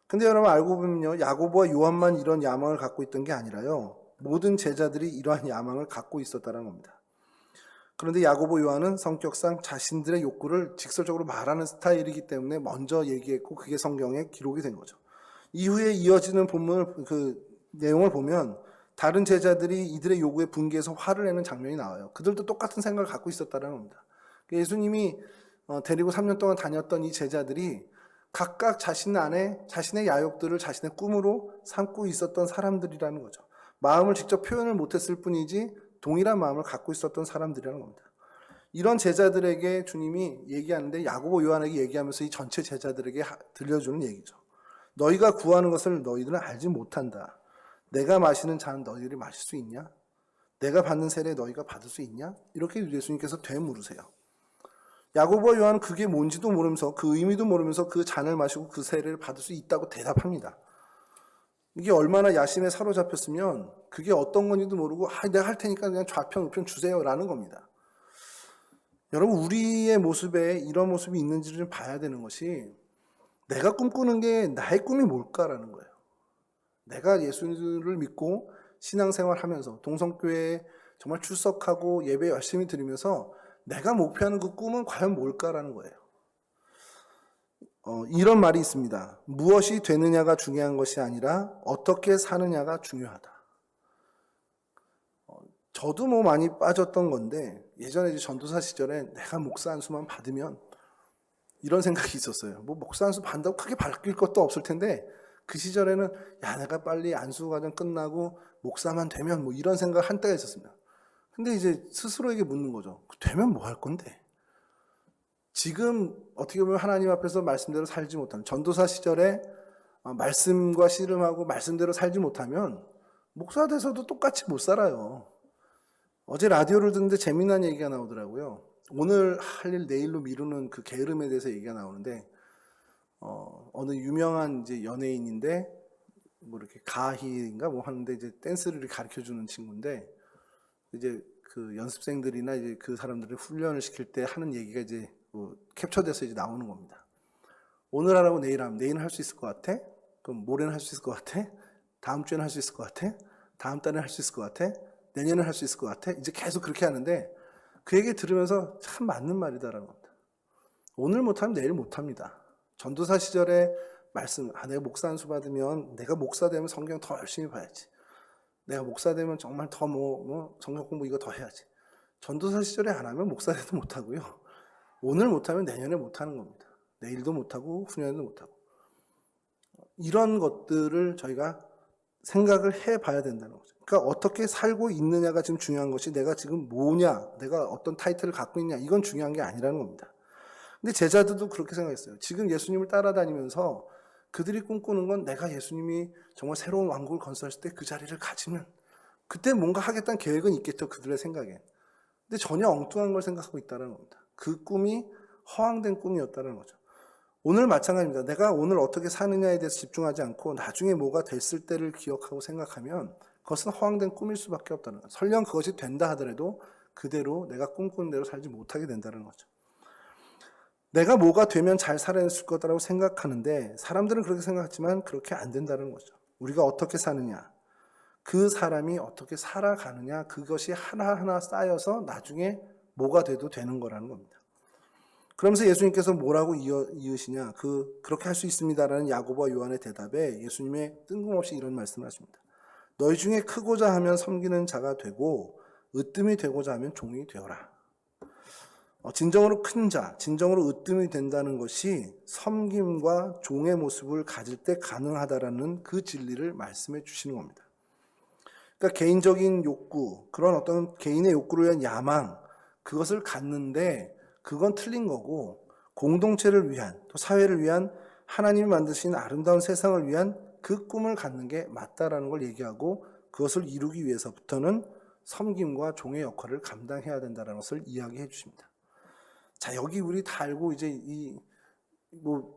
근데 여러분 알고 보면요, 야고보와 요한만 이런 야망을 갖고 있던 게 아니라요, 모든 제자들이 이러한 야망을 갖고 있었다는 겁니다. 그런데 야고보 요한은 성격상 자신들의 욕구를 직설적으로 말하는 스타일이기 때문에 먼저 얘기했고 그게 성경에 기록이 된 거죠. 이후에 이어지는 본문을 그 내용을 보면 다른 제자들이 이들의 요구에 분개해서 화를 내는 장면이 나와요. 그들도 똑같은 생각을 갖고 있었다는 겁니다. 예수님이 데리고 3년 동안 다녔던 이 제자들이 각각 자신 안에 자신의 야욕들을 자신의 꿈으로 삼고 있었던 사람들이라는 거죠. 마음을 직접 표현을 못했을 뿐이지 동일한 마음을 갖고 있었던 사람들이라는 겁니다. 이런 제자들에게 주님이 얘기하는데 야고보 요한에게 얘기하면서 이 전체 제자들에게 들려주는 얘기죠. 너희가 구하는 것을 너희들은 알지 못한다. 내가 마시는 잔은 너희들이 마실 수 있냐? 내가 받는 세례 너희가 받을 수 있냐? 이렇게 예수님께서 되물으세요. 야고보와 요한은 그게 뭔지도 모르면서 그 의미도 모르면서 그 잔을 마시고 그 세례를 받을 수 있다고 대답합니다. 이게 얼마나 야심에 사로잡혔으면 그게 어떤 건지도 모르고 내가 할 테니까 그냥 좌편 우편 주세요라는 겁니다. 여러분 우리의 모습에 이런 모습이 있는지를 좀 봐야 되는 것이 내가 꿈꾸는 게 나의 꿈이 뭘까라는 거예요. 내가 예수를 믿고 신앙생활하면서 동성교회에 정말 출석하고 예배 열심히 드리면서 내가 목표하는 그 꿈은 과연 뭘까라는 거예요. 이런 말이 있습니다. 무엇이 되느냐가 중요한 것이 아니라 어떻게 사느냐가 중요하다. 저도 많이 빠졌던 건데 예전에 이제 전도사 시절에 내가 목사 안수만 받으면 이런 생각이 있었어요. 목사 안수 받는다고 크게 바뀔 것도 없을 텐데 그 시절에는 내가 빨리 안수 과정 끝나고 목사만 되면 이런 생각 한때가 있었습니다. 근데 이제 스스로에게 묻는 거죠. 되면 뭐 할 건데? 지금 어떻게 보면 하나님 앞에서 말씀대로 살지 못하는 전도사 시절에 말씀과 씨름하고 말씀대로 살지 못하면 목사 돼서도 똑같이 못 살아요. 어제 라디오를 듣는데 재미난 얘기가 나오더라고요. 오늘 할 일 내일로 미루는 그 게으름에 대해서 얘기가 나오는데 어느 유명한 이제 연예인인데 이렇게 가희인가 하는데 이제 댄스를 가르쳐 주는 친구인데 이제 그 연습생들이나 이제 그 사람들을 훈련을 시킬 때 하는 얘기가 이제 캡처돼서 이제 나오는 겁니다. 오늘 하라고 내일 하면 내일은 할 수 있을 것 같아? 그럼 모레는 할 수 있을 것 같아? 다음 주에는 할 수 있을 것 같아? 다음 달에는 할 수 있을 것 같아? 내년에는 할 수 있을 것 같아? 이제 계속 그렇게 하는데 그 얘기 들으면서 참 맞는 말이다라는 겁니다. 오늘 못하면 내일 못합니다. 전도사 시절에 말씀, 내가 목사 안수 받으면 내가 목사 되면 성경 더 열심히 봐야지. 내가 목사 되면 정말 더 성경 공부 이거 더 해야지. 전도사 시절에 안 하면 목사 돼도 못하고요. 오늘 못하면 내년에 못하는 겁니다. 내일도 못하고 후년에도 못하고. 이런 것들을 저희가 생각을 해봐야 된다는 거죠. 그러니까 어떻게 살고 있느냐가 지금 중요한 것이 내가 지금 뭐냐, 내가 어떤 타이틀을 갖고 있냐 이건 중요한 게 아니라는 겁니다. 근데 제자들도 그렇게 생각했어요. 지금 예수님을 따라다니면서 그들이 꿈꾸는 건 내가 예수님이 정말 새로운 왕국을 건설했을 때 그 자리를 가지면 그때 뭔가 하겠다는 계획은 있겠죠. 그들의 생각엔. 근데 전혀 엉뚱한 걸 생각하고 있다는 겁니다. 그 꿈이 허황된 꿈이었다는 거죠. 오늘 마찬가지입니다. 내가 오늘 어떻게 사느냐에 대해서 집중하지 않고 나중에 뭐가 됐을 때를 기억하고 생각하면 그것은 허황된 꿈일 수밖에 없다는 거죠. 설령 그것이 된다 하더라도 그대로 내가 꿈꾸는 대로 살지 못하게 된다는 거죠. 내가 뭐가 되면 잘 살아냈을 거다라고 생각하는데 사람들은 그렇게 생각하지만 그렇게 안 된다는 거죠. 우리가 어떻게 사느냐, 그 사람이 어떻게 살아가느냐 그것이 하나하나 쌓여서 나중에 뭐가 돼도 되는 거라는 겁니다. 그러면서 예수님께서 뭐라고 이으시냐 그렇게 할 수 있습니다라는 야고보와 요한의 대답에 예수님의 뜬금없이 이런 말씀을 하십니다. 너희 중에 크고자 하면 섬기는 자가 되고 으뜸이 되고자 하면 종이 되어라. 진정으로 큰 자, 진정으로 으뜸이 된다는 것이 섬김과 종의 모습을 가질 때 가능하다라는 그 진리를 말씀해 주시는 겁니다. 그러니까 개인적인 욕구, 그런 어떤 개인의 욕구를 위한 야망, 그것을 갖는데 그건 틀린 거고 공동체를 위한, 또 사회를 위한 하나님이 만드신 아름다운 세상을 위한 그 꿈을 갖는 게 맞다라는 걸 얘기하고 그것을 이루기 위해서부터는 섬김과 종의 역할을 감당해야 된다는 것을 이야기해 주십니다. 자, 여기 우리 다 알고 이제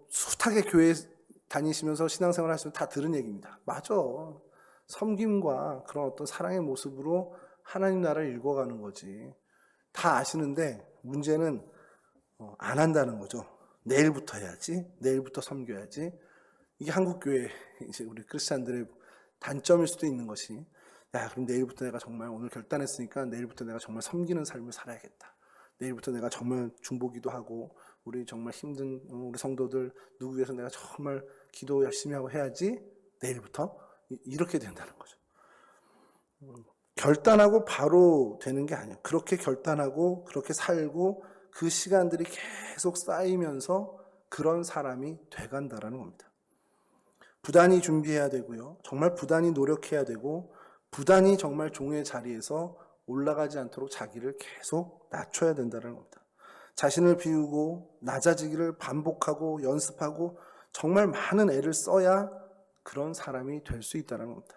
숱하게 교회 다니시면서 신앙생활 하시면 다 들은 얘기입니다. 맞아. 섬김과 그런 어떤 사랑의 모습으로 하나님 나라를 읽어가는 거지. 다 아시는데 문제는 안 한다는 거죠. 내일부터 해야지. 내일부터 섬겨야지. 이게 한국교회 이제 우리 크리스찬들의 단점일 수도 있는 것이 그럼 내일부터 내가 정말 오늘 결단했으니까 내일부터 내가 정말 섬기는 삶을 살아야겠다. 내일부터 내가 정말 중보기도 하고 우리 정말 힘든 우리 성도들 누구 위해서 내가 정말 기도 열심히 하고 해야지 내일부터 이렇게 된다는 거죠. 결단하고 바로 되는 게 아니에요. 그렇게 결단하고 그렇게 살고 그 시간들이 계속 쌓이면서 그런 사람이 돼간다라는 겁니다. 부단히 준비해야 되고요. 정말 부단히 노력해야 되고 부단히 정말 종의 자리에서 올라가지 않도록 자기를 계속 낮춰야 된다는 겁니다. 자신을 비우고 낮아지기를 반복하고 연습하고 정말 많은 애를 써야 그런 사람이 될 수 있다는 겁니다.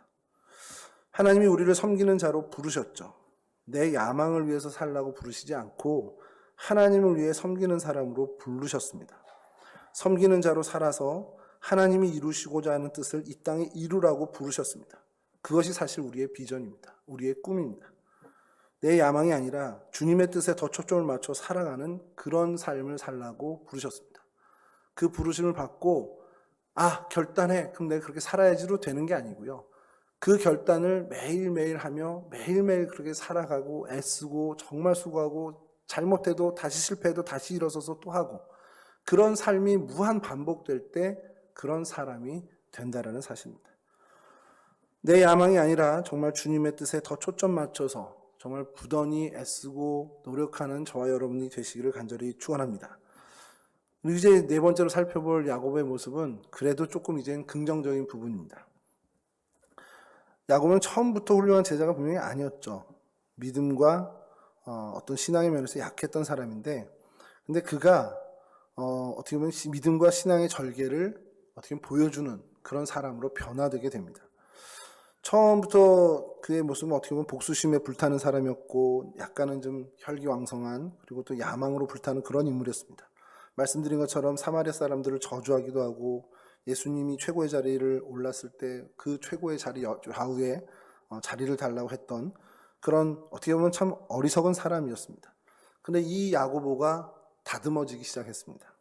하나님이 우리를 섬기는 자로 부르셨죠. 내 야망을 위해서 살라고 부르시지 않고 하나님을 위해 섬기는 사람으로 부르셨습니다. 섬기는 자로 살아서 하나님이 이루시고자 하는 뜻을 이 땅에 이루라고 부르셨습니다. 그것이 사실 우리의 비전입니다. 우리의 꿈입니다. 내 야망이 아니라 주님의 뜻에 더 초점을 맞춰 살아가는 그런 삶을 살라고 부르셨습니다. 그 부르심을 받고 결단해. 그럼 내가 그렇게 살아야지로 되는 게 아니고요. 그 결단을 매일매일 하며 매일매일 그렇게 살아가고 애쓰고 정말 수고하고 잘못해도 다시 실패해도 다시 일어서서 또 하고 그런 삶이 무한 반복될 때 그런 사람이 된다라는 사실입니다. 내 야망이 아니라 정말 주님의 뜻에 더 초점 맞춰서 정말 부단히 애쓰고 노력하는 저와 여러분이 되시기를 간절히 축원합니다. 이제 네 번째로 살펴볼 야고보의 모습은 그래도 조금 이제는 긍정적인 부분입니다. 야고보는 처음부터 훌륭한 제자가 분명히 아니었죠. 믿음과 어떤 신앙의 면에서 약했던 사람인데, 근데 그가 어떻게 보면 믿음과 신앙의 절개를 어떻게 보면 보여주는 그런 사람으로 변화되게 됩니다. 처음부터 그의 모습은 어떻게 보면 복수심에 불타는 사람이었고 약간은 좀 혈기왕성한 그리고 또 야망으로 불타는 그런 인물이었습니다. 말씀드린 것처럼 사마리아 사람들을 저주하기도 하고 예수님이 최고의 자리를 올랐을 때 그 최고의 자리 좌우에 자리를 달라고 했던 그런 어떻게 보면 참 어리석은 사람이었습니다. 근데 이 야고보가 다듬어지기 시작했습니다.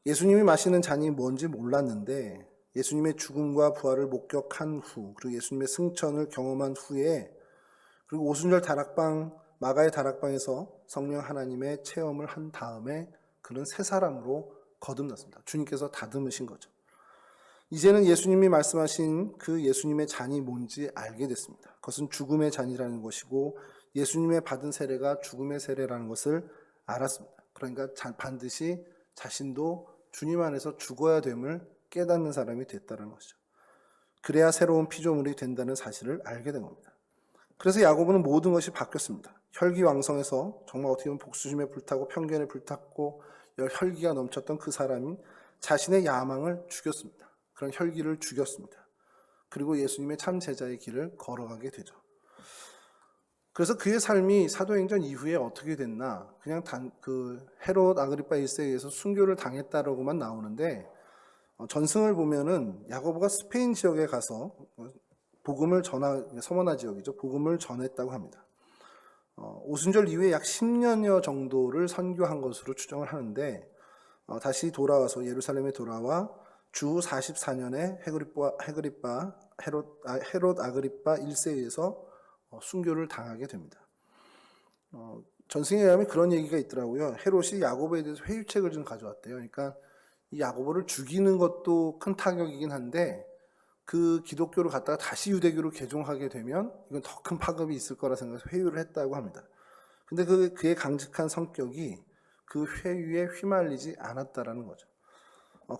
예수님이 마시는 잔이 뭔지 몰랐는데 예수님의 죽음과 부활을 목격한 후 그리고 예수님의 승천을 경험한 후에 그리고 오순절 다락방 마가의 다락방에서 성령 하나님의 체험을 한 다음에 그는 새 사람으로 거듭났습니다. 주님께서 다듬으신 거죠. 이제는 예수님이 말씀하신 그 예수님의 잔이 뭔지 알게 됐습니다. 그것은 죽음의 잔이라는 것이고 예수님의 받은 세례가 죽음의 세례라는 것을 알았습니다. 그러니까 반드시 자신도 주님 안에서 죽어야 됨을 깨닫는 사람이 됐다는 것이죠. 그래야 새로운 피조물이 된다는 사실을 알게 된 겁니다. 그래서 야고보는 모든 것이 바뀌었습니다. 혈기왕성해서 정말 어떻게 보면 복수심에 불타고 편견에 불탔고 혈기가 넘쳤던 그 사람이 자신의 야망을 죽였습니다. 그런 혈기를 죽였습니다. 그리고 예수님의 참 제자의 길을 걸어가게 되죠. 그래서 그의 삶이 사도행전 이후에 어떻게 됐나 그냥 헤롯 아그리파 1세에 의해서 순교를 당했다라고만 나오는데 전승을 보면은 야고보가 스페인 지역에 가서 서머나 지역이죠. 복음을 전했다고 합니다. 오순절 이후에 약 10년여 정도를 선교한 것으로 추정을 하는데 다시 돌아와서 예루살렘에 돌아와 주 44년에 헤롯 아그리파 1세에 의해서 순교를 당하게 됩니다. 전승에 의하면 그런 얘기가 있더라고요. 헤롯이 야고보에 대해서 회유책을 좀 가져왔대요. 그러니까 이 야고보를 죽이는 것도 큰 타격이긴 한데 그 기독교를 갖다가 다시 유대교로 개종하게 되면 이건 더 큰 파급이 있을 거라 생각해서 회유를 했다고 합니다. 근데 그의 강직한 성격이 그 회유에 휘말리지 않았다라는 거죠.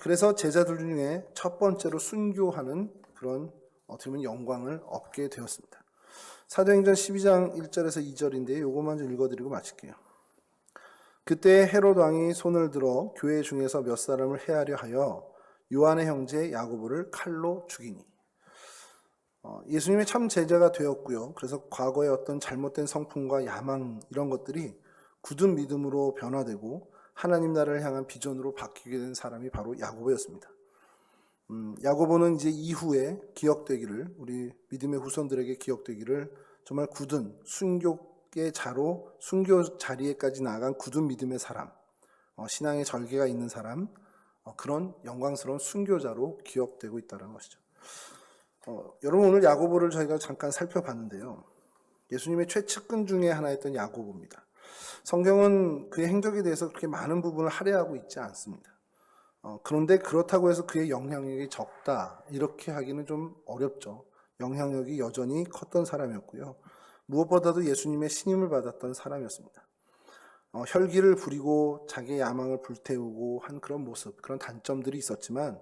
그래서 제자들 중에 첫 번째로 순교하는 그런 어떻게 보면 영광을 얻게 되었습니다. 사도행전 12장 1절에서 2절인데 요것만 좀 읽어드리고 마칠게요. 그때 헤롯 왕이 손을 들어 교회 중에서 몇 사람을 해하려 하여 요한의 형제 야고보를 칼로 죽이니. 예수님의 참 제자가 되었고요. 그래서 과거의 어떤 잘못된 성품과 야망 이런 것들이 굳은 믿음으로 변화되고 하나님 나라를 향한 비전으로 바뀌게 된 사람이 바로 야고보였습니다. 야고보는 이제 이후에 기억되기를 우리 믿음의 후손들에게 기억되기를 정말 굳은 순교의 자로 순교 자리에까지 나아간 굳은 믿음의 사람, 신앙의 절개가 있는 사람, 그런 영광스러운 순교자로 기억되고 있다는 것이죠. 여러분 오늘 야고보를 저희가 잠깐 살펴봤는데요. 예수님의 최측근 중에 하나였던 야고보입니다. 성경은 그의 행적에 대해서 그렇게 많은 부분을 할애하고 있지 않습니다. 그런데 그렇다고 해서 그의 영향력이 적다 이렇게 하기는 좀 어렵죠. 영향력이 여전히 컸던 사람이었고요. 무엇보다도 예수님의 신임을 받았던 사람이었습니다. 혈기를 부리고 자기의 야망을 불태우고 한 그런 모습, 그런 단점들이 있었지만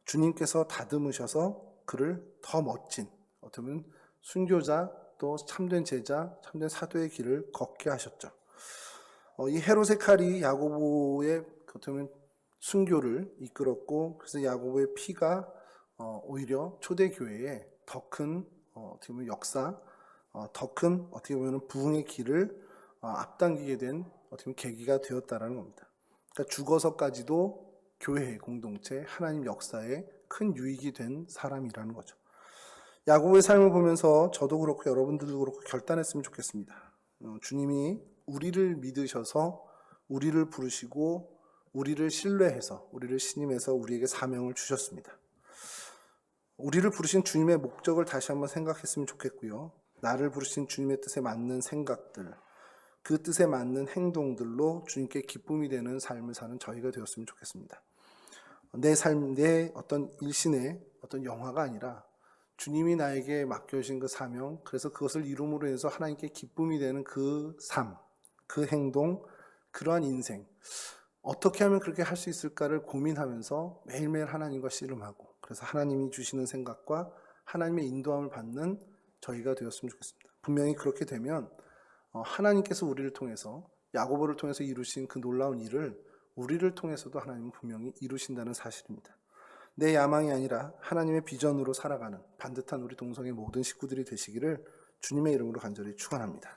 주님께서 다듬으셔서 그를 더 멋진, 어떻게 보면 순교자, 또 참된 제자, 참된 사도의 길을 걷게 하셨죠. 이 헤롯의 칼이 야고보의 어떻게 보면 순교를 이끌었고, 그래서 야고보의 피가 오히려 초대교회에 더 큰 어떻게 보면 역사, 더 큰 어떻게 보면 부흥의 길을 앞당기게 된 어떻게 보면 계기가 되었다라는 겁니다. 그러니까 죽어서까지도 교회 공동체, 하나님 역사에 큰 유익이 된 사람이라는 거죠. 야고보의 삶을 보면서 저도 그렇고 여러분들도 그렇고 결단했으면 좋겠습니다. 주님이 우리를 믿으셔서 우리를 부르시고 우리를 신뢰해서 우리를 신임해서 우리에게 사명을 주셨습니다. 우리를 부르신 주님의 목적을 다시 한번 생각했으면 좋겠고요. 나를 부르신 주님의 뜻에 맞는 생각들, 그 뜻에 맞는 행동들로 주님께 기쁨이 되는 삶을 사는 저희가 되었으면 좋겠습니다. 내 삶, 내 어떤 일신의 어떤 영화가 아니라 주님이 나에게 맡겨주신 그 사명, 그래서 그것을 이룸으로 해서 하나님께 기쁨이 되는 그 삶, 그 행동, 그러한 인생, 어떻게 하면 그렇게 할 수 있을까를 고민하면서 매일매일 하나님과 씨름하고, 그래서 하나님이 주시는 생각과 하나님의 인도함을 받는 저희가 되었으면 좋겠습니다. 분명히 그렇게 되면 하나님께서 우리를 통해서, 야고보를 통해서 이루신 그 놀라운 일을 우리를 통해서도 하나님은 분명히 이루신다는 사실입니다. 내 야망이 아니라 하나님의 비전으로 살아가는 반듯한 우리 동성의 모든 식구들이 되시기를 주님의 이름으로 간절히 축원합니다.